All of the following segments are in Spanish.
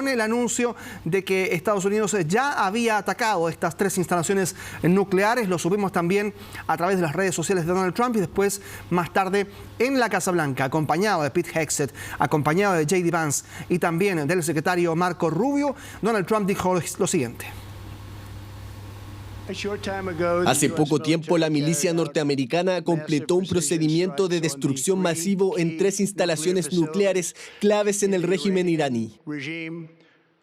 con el anuncio de que Estados Unidos ya había atacado estas 3 instalaciones nucleares. Lo subimos también a través de las redes sociales de Donald Trump y después, más tarde, en la Casa Blanca, acompañado de Pete Hegseth, acompañado de J.D. Vance y también del secretario Marco Rubio, Donald Trump dijo lo siguiente. Hace poco tiempo, la milicia norteamericana completó un procedimiento de destrucción masivo en 3 instalaciones nucleares claves en el régimen iraní: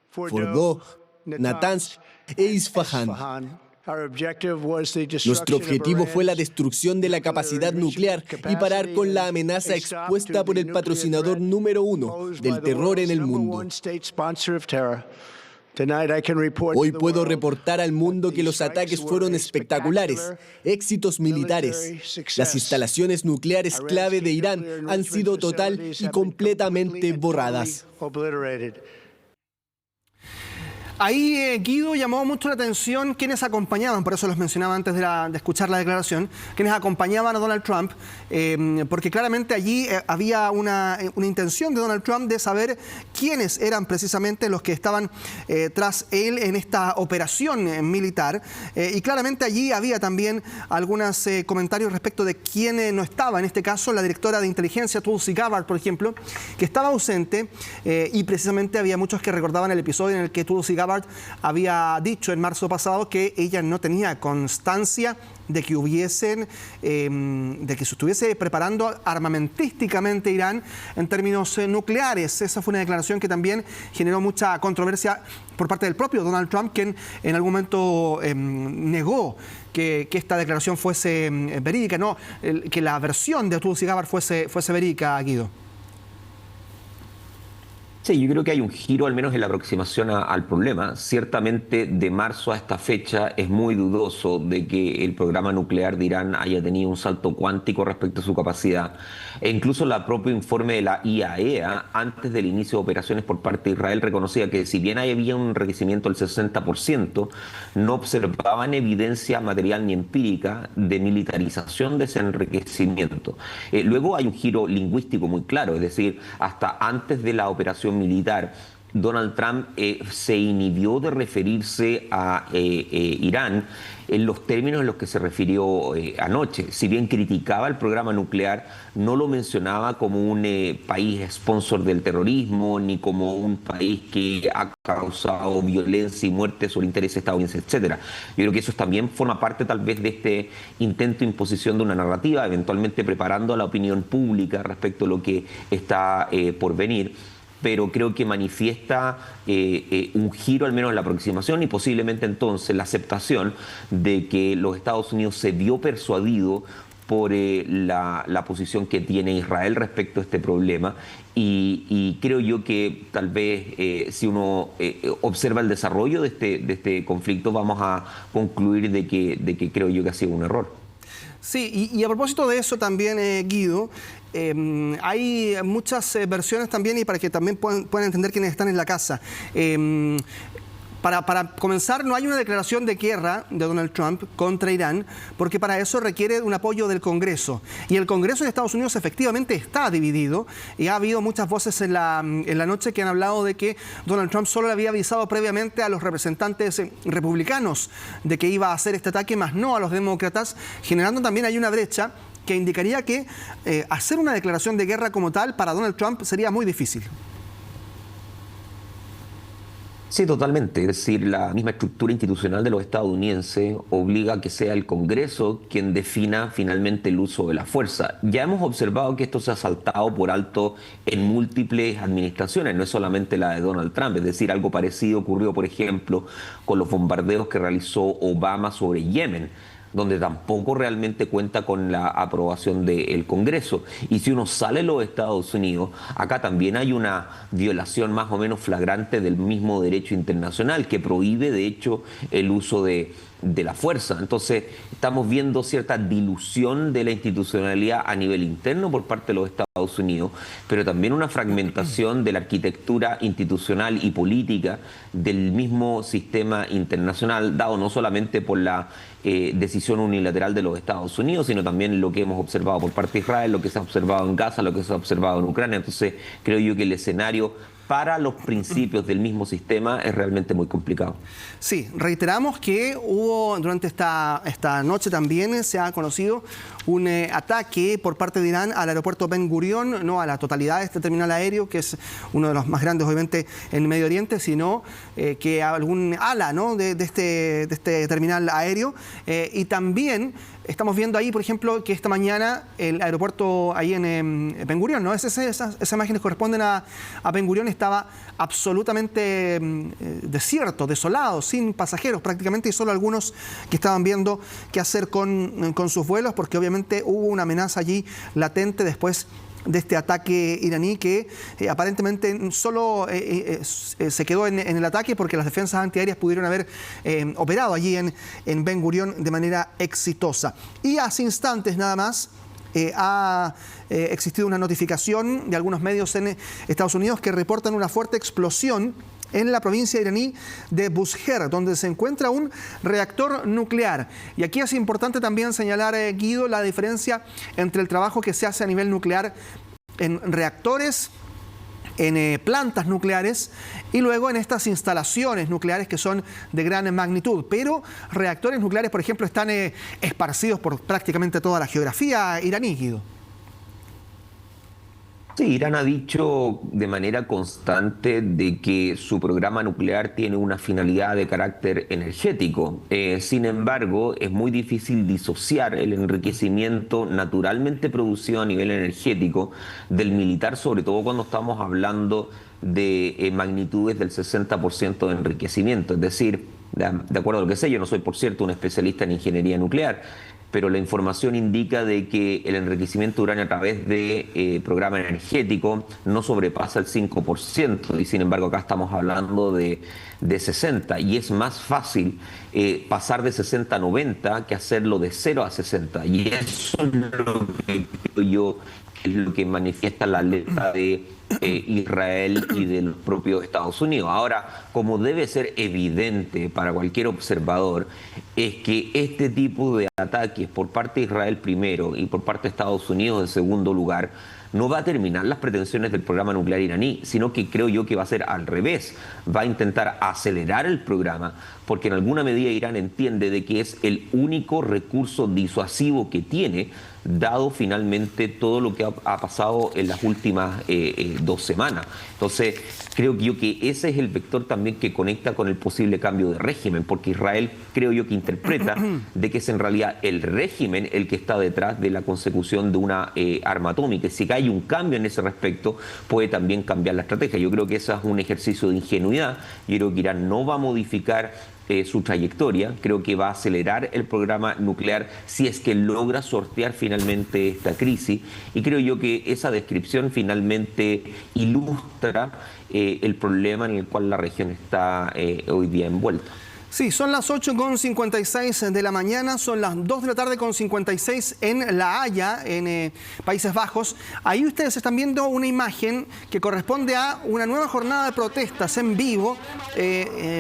Fordow, Natanz e Isfahán. Nuestro objetivo fue la destrucción de la capacidad nuclear y parar con la amenaza expuesta por el patrocinador número 1 del terror en el mundo. Hoy puedo reportar al mundo que los ataques fueron espectaculares, éxitos militares. Las instalaciones nucleares clave de Irán han sido total y completamente borradas. Ahí, Guido, llamó mucho la atención quienes acompañaban, por eso los mencionaba antes de escuchar la declaración, quienes acompañaban a Donald Trump, porque claramente allí había una intención de Donald Trump de saber quiénes eran precisamente los que estaban tras él en esta operación militar, y claramente allí había también algunos comentarios respecto de quién no estaba, en este caso la directora de inteligencia, Tulsi Gabbard, por ejemplo, que estaba ausente, y precisamente había muchos que recordaban el episodio en el que Tulsi Gabbard había dicho en marzo pasado que ella no tenía constancia de que de que se estuviese preparando armamentísticamente Irán en términos nucleares. Esa fue una declaración que también generó mucha controversia por parte del propio Donald Trump, quien en algún momento negó que esta declaración fuese verídica, no, que la versión de Tulsi Gabbard fuese verídica, Guido. Sí, yo creo que hay un giro al menos en la aproximación al problema. Ciertamente de marzo a esta fecha es muy dudoso de que el programa nuclear de Irán haya tenido un salto cuántico respecto a su capacidad. E incluso el propio informe de la IAEA, antes del inicio de operaciones por parte de Israel, reconocía que si bien había un enriquecimiento del 60%, no observaban evidencia material ni empírica de militarización de ese enriquecimiento. Luego hay un giro lingüístico muy claro, es decir, hasta antes de la operación militar, Donald Trump se inhibió de referirse a Irán en los términos en los que se refirió anoche. Si bien criticaba el programa nuclear, no lo mencionaba como un país sponsor del terrorismo, ni como un país que ha causado violencia y muerte sobre intereses estadounidenses, etc. Yo creo que eso también forma parte tal vez de este intento de imposición de una narrativa, eventualmente preparando a la opinión pública respecto a lo que está por venir. Pero creo que manifiesta un giro al menos en la aproximación y posiblemente entonces la aceptación de que los Estados Unidos se vio persuadido por la posición que tiene Israel respecto a este problema y creo yo que tal vez si uno observa el desarrollo de este conflicto vamos a concluir de que creo yo que ha sido un error. Sí, y a propósito de eso también, Guido, hay muchas versiones también y para que también puedan entender quienes están en la casa. Para comenzar, no hay una declaración de guerra de Donald Trump contra Irán, porque para eso requiere un apoyo del Congreso. Y el Congreso de Estados Unidos efectivamente está dividido, y ha habido muchas voces en la noche que han hablado de que Donald Trump solo le había avisado previamente a los representantes republicanos de que iba a hacer este ataque, más no a los demócratas, generando también hay una brecha que indicaría que hacer una declaración de guerra como tal para Donald Trump sería muy difícil. Sí, totalmente. Es decir, la misma estructura institucional de los estadounidenses obliga a que sea el Congreso quien defina finalmente el uso de la fuerza. Ya hemos observado que esto se ha saltado por alto en múltiples administraciones, no es solamente la de Donald Trump. Es decir, algo parecido ocurrió, por ejemplo, con los bombardeos que realizó Obama sobre Yemen, donde tampoco realmente cuenta con la aprobación del Congreso. Y si uno sale de los Estados Unidos, acá también hay una violación más o menos flagrante del mismo derecho internacional, que prohíbe, de hecho, el uso de la fuerza. Entonces, estamos viendo cierta dilución de la institucionalidad a nivel interno por parte de los Estados Unidos, pero también una fragmentación de la arquitectura institucional y política del mismo sistema internacional, dado no solamente por la decisión unilateral de los Estados Unidos, sino también lo que hemos observado por parte de Israel, lo que se ha observado en Gaza, lo que se ha observado en Ucrania. Entonces, creo yo que el escenario para los principios del mismo sistema es realmente muy complicado. Sí, reiteramos que hubo durante esta noche también se ha conocido un ataque por parte de Irán al aeropuerto Ben Gurion, no a la totalidad de este terminal aéreo, que es uno de los más grandes obviamente en Medio Oriente, sino que a algún ala, ¿no?, de este terminal aéreo. Y también estamos viendo ahí, por ejemplo, que esta mañana el aeropuerto ahí en Ben Gurion, ¿no? Esas imágenes corresponden a Ben Gurion, estaba absolutamente desierto, desolado, sin pasajeros prácticamente, y solo algunos que estaban viendo qué hacer con sus vuelos, porque obviamente hubo una amenaza allí latente después de este ataque iraní que aparentemente solo se quedó en el ataque porque las defensas antiaéreas pudieron haber operado allí en Ben Gurion de manera exitosa. Y hace instantes nada más ha existido una notificación de algunos medios en Estados Unidos que reportan una fuerte explosión en la provincia iraní de Bushehr, donde se encuentra un reactor nuclear. Y aquí es importante también señalar, Guido, la diferencia entre el trabajo que se hace a nivel nuclear en reactores, en plantas nucleares y luego en estas instalaciones nucleares que son de gran magnitud. Pero reactores nucleares, por ejemplo, están esparcidos por prácticamente toda la geografía iraní, Guido. Sí, Irán ha dicho de manera constante de que su programa nuclear tiene una finalidad de carácter energético. Sin embargo, es muy difícil disociar el enriquecimiento naturalmente producido a nivel energético del militar, sobre todo cuando estamos hablando de magnitudes del 60% de enriquecimiento. Es decir, de acuerdo a lo que sé, yo no soy, por cierto, un especialista en ingeniería nuclear, pero la información indica de que el enriquecimiento de uranio a través de programa energético no sobrepasa el 5%, y sin embargo acá estamos hablando de 60%, y es más fácil pasar de 60 a 90 que hacerlo de 0 a 60, y eso es lo que creo yo es lo que manifiesta la alerta de Israel y de los propios Estados Unidos. Ahora, como debe ser evidente para cualquier observador, es que este tipo de ataques por parte de Israel primero y por parte de Estados Unidos en segundo lugar no va a terminar las pretensiones del programa nuclear iraní, sino que creo yo que va a ser al revés. Va a intentar acelerar el programa, porque en alguna medida Irán entiende de que es el único recurso disuasivo que tiene, dado finalmente todo lo que ha pasado en las últimas 2 semanas. Entonces, creo yo que ese es el vector también que conecta con el posible cambio de régimen, porque Israel creo yo que interpreta de que es en realidad el régimen el que está detrás de la consecución de una arma atómica. Si hay un cambio en ese respecto, puede también cambiar la estrategia. Yo creo que ese es un ejercicio de ingenuidad. Yo creo que Irán no va a modificar su trayectoria. Creo que va a acelerar el programa nuclear si es que logra sortear finalmente esta crisis, y creo yo que esa descripción finalmente ilustra el problema en el cual la región está hoy día envuelta. Sí, son las 8:56 de la mañana, son las 2 de la tarde con 56 en La Haya, en Países Bajos. Ahí ustedes están viendo una imagen que corresponde a una nueva jornada de protestas en vivo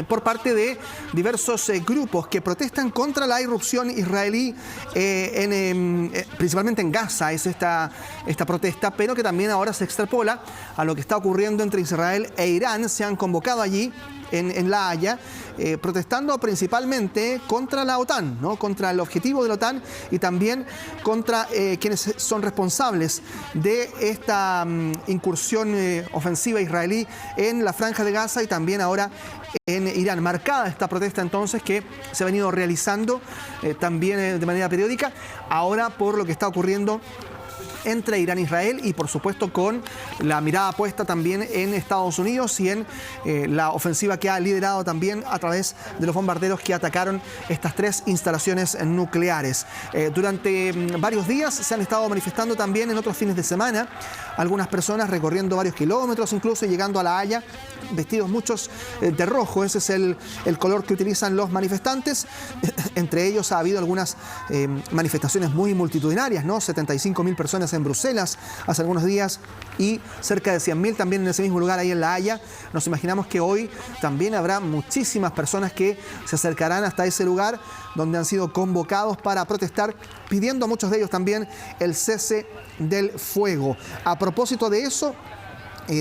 por parte de diversos grupos que protestan contra la irrupción israelí, principalmente en Gaza, es esta protesta, pero que también ahora se extrapola a lo que está ocurriendo entre Israel e Irán. Se han convocado allí en La Haya, protestando principalmente contra la OTAN, ¿no?, contra el objetivo de la OTAN y también contra quienes son responsables de esta incursión ofensiva israelí en la Franja de Gaza y también ahora en Irán. Marcada esta protesta entonces que se ha venido realizando también de manera periódica, ahora por lo que está ocurriendo entre Irán e Israel y por supuesto con la mirada puesta también en Estados Unidos y en la ofensiva que ha liderado también a través de los bombarderos que atacaron estas 3 instalaciones nucleares. Durante varios días se han estado manifestando también en otros fines de semana algunas personas recorriendo varios kilómetros, incluso llegando a La Haya, vestidos muchos de rojo. Ese es el color que utilizan los manifestantes. Entre ellos ha habido algunas manifestaciones muy multitudinarias, ¿no? 75.000 personas en Bruselas hace algunos días y cerca de 100.000 también en ese mismo lugar ahí en La Haya. Nos imaginamos que hoy también habrá muchísimas personas que se acercarán hasta ese lugar donde han sido convocados para protestar, pidiendo a muchos de ellos también el cese del fuego. A propósito de eso,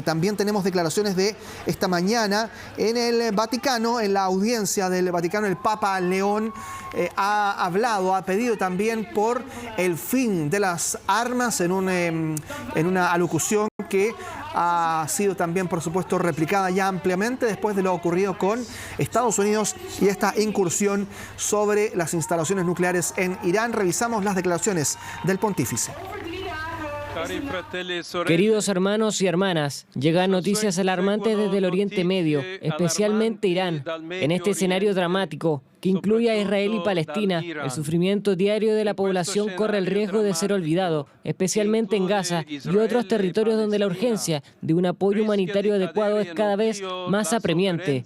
También tenemos declaraciones de esta mañana en el Vaticano, en la audiencia del Vaticano. El Papa León ha hablado, ha pedido también por el fin de las armas en una alocución que ha sido también, por supuesto, replicada ya ampliamente después de lo ocurrido con Estados Unidos y esta incursión sobre las instalaciones nucleares en Irán. Revisamos las declaraciones del pontífice. Queridos hermanos y hermanas, llegan noticias alarmantes desde el Oriente Medio, especialmente Irán. En este escenario dramático, que incluye a Israel y Palestina, el sufrimiento diario de la población corre el riesgo de ser olvidado, especialmente en Gaza y otros territorios donde la urgencia de un apoyo humanitario adecuado es cada vez más apremiante.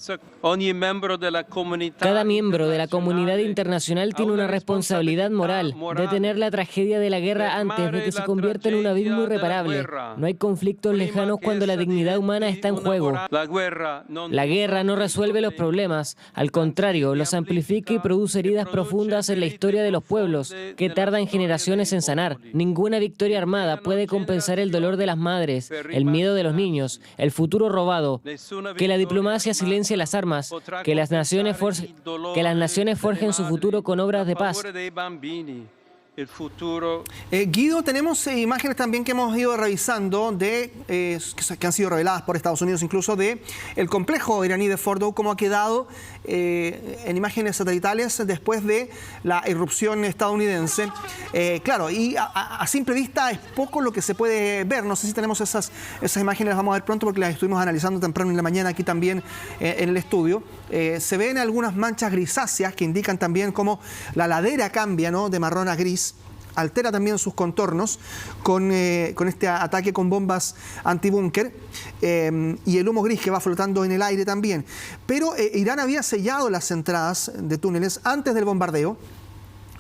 Cada miembro de la comunidad internacional tiene una responsabilidad moral: detener la tragedia de la guerra antes de que se convierta en un abismo irreparable. No hay conflictos lejanos cuando la dignidad humana está en juego. La guerra no resuelve los problemas, al contrario, los amplifica y produce heridas profundas en la historia de los pueblos, que tardan generaciones en sanar. Ninguna victoria armada puede compensar el dolor de las madres, el miedo de los niños, el futuro robado. Que la diplomacia silencie las armas, que las naciones forjen su futuro con obras de paz. Guido, tenemos imágenes también que hemos ido revisando que han sido reveladas por Estados Unidos, incluso de el complejo iraní de Fordow, cómo ha quedado en imágenes satelitales después de la irrupción estadounidense. Claro, y a simple vista es poco lo que se puede ver. No sé si tenemos esas imágenes, las vamos a ver pronto porque las estuvimos analizando temprano en la mañana aquí también en el estudio. Se ven algunas manchas grisáceas que indican también cómo la ladera cambia, ¿no?, de marrón a gris. Altera también sus contornos con este ataque con bombas antibúnker y el humo gris que va flotando en el aire también. Pero Irán había sellado las entradas de túneles antes del bombardeo.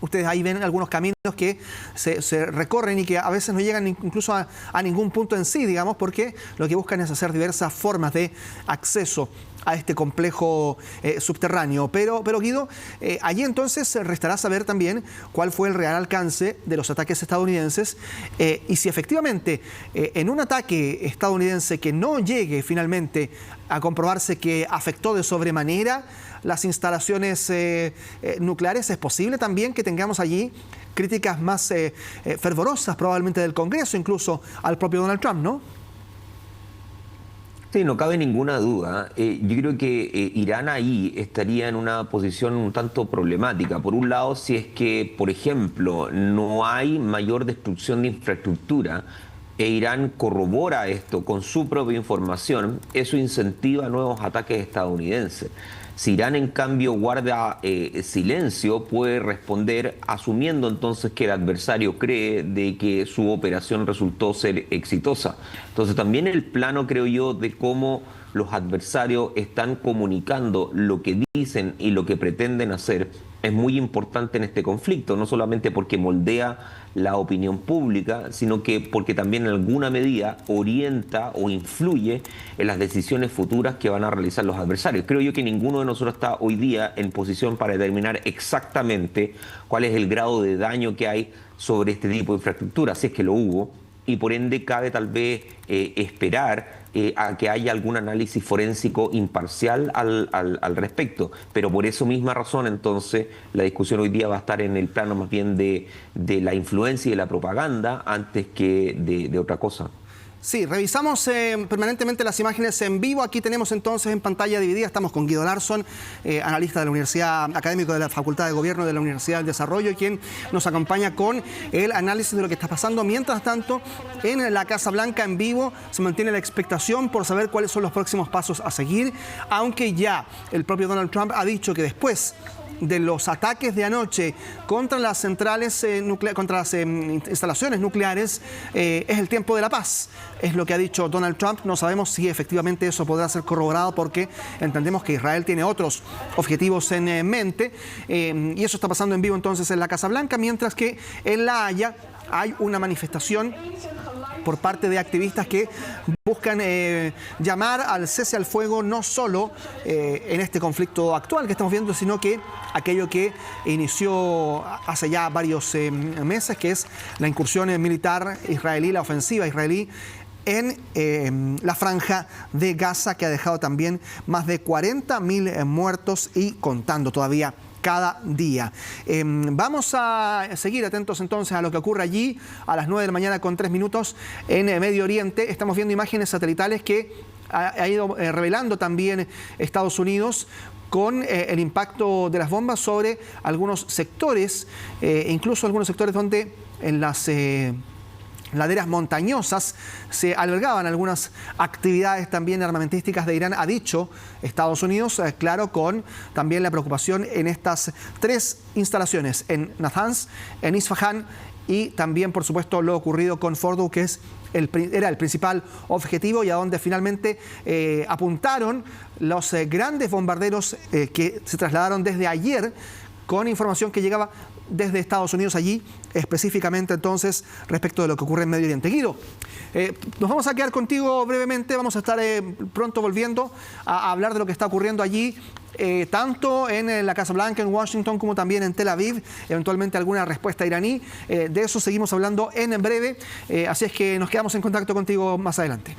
Ustedes ahí ven algunos caminos que se recorren y que a veces no llegan incluso a ningún punto en sí, digamos, porque lo que buscan es hacer diversas formas de acceso a este complejo subterráneo. Pero Guido, allí entonces restará saber también cuál fue el real alcance de los ataques estadounidenses y si efectivamente en un ataque estadounidense que no llegue finalmente a comprobarse que afectó de sobremanera las instalaciones nucleares, es posible también que tengamos allí críticas más fervorosas probablemente del Congreso, incluso al propio Donald Trump, ¿no? Sí, no cabe ninguna duda. Yo creo que Irán ahí estaría en una posición un tanto problemática. Por un lado, si es que, por ejemplo, no hay mayor destrucción de infraestructura e Irán corrobora esto con su propia información, eso incentiva nuevos ataques estadounidenses. Si Irán, en cambio, guarda silencio, puede responder asumiendo entonces que el adversario cree de que su operación resultó ser exitosa. Entonces también el plano, creo yo, de cómo los adversarios están comunicando lo que dicen y lo que pretenden hacer es muy importante en este conflicto, no solamente porque moldea la opinión pública, sino que porque también en alguna medida orienta o influye en las decisiones futuras que van a realizar los adversarios. Creo yo que ninguno de nosotros está hoy día en posición para determinar exactamente cuál es el grado de daño que hay sobre este tipo de infraestructura, si es que lo hubo, y por ende cabe tal vez esperar a que haya algún análisis forénsico imparcial al respecto. Pero por esa misma razón, entonces, la discusión hoy día va a estar en el plano más bien de la influencia y de la propaganda antes que de otra cosa. Sí, revisamos permanentemente las imágenes en vivo. Aquí tenemos entonces en pantalla dividida, estamos con Guido Larsson, analista de la Universidad, académico de la Facultad de Gobierno de la Universidad del Desarrollo, quien nos acompaña con el análisis de lo que está pasando. Mientras tanto, en la Casa Blanca en vivo se mantiene la expectación por saber cuáles son los próximos pasos a seguir, aunque ya el propio Donald Trump ha dicho que después de los ataques de anoche contra las centrales contra las instalaciones nucleares, es el tiempo de la paz. Es lo que ha dicho Donald Trump. No sabemos si efectivamente eso podrá ser corroborado porque entendemos que Israel tiene otros objetivos en mente y eso está pasando en vivo entonces en la Casa Blanca, mientras que en La Haya hay una manifestación por parte de activistas que buscan llamar al cese al fuego no solo en este conflicto actual que estamos viendo, sino que aquello que inició hace ya varios meses, que es la incursión militar israelí, la ofensiva israelí en la franja de Gaza, que ha dejado también más de 40.000 muertos y contando todavía cada día. Vamos a seguir atentos entonces a lo que ocurre allí a las 9 de la mañana con 3 minutos en Medio Oriente. Estamos viendo imágenes satelitales que ha ido revelando también Estados Unidos con el impacto de las bombas sobre algunos sectores, incluso algunos sectores donde en las laderas montañosas se albergaban algunas actividades también armamentísticas de Irán, ha dicho Estados Unidos, claro, con también la preocupación en estas 3 instalaciones, en Natanz, en Isfahan y también, por supuesto, lo ocurrido con Fordow, que era el principal objetivo y a donde finalmente apuntaron los grandes bombarderos que se trasladaron desde ayer con información que llegaba desde Estados Unidos allí, específicamente entonces respecto de lo que ocurre en Medio Oriente. Guido, nos vamos a quedar contigo brevemente, vamos a estar pronto volviendo a hablar de lo que está ocurriendo allí, tanto en la Casa Blanca, en Washington, como también en Tel Aviv, eventualmente alguna respuesta iraní. De eso seguimos hablando en breve, así es que nos quedamos en contacto contigo más adelante.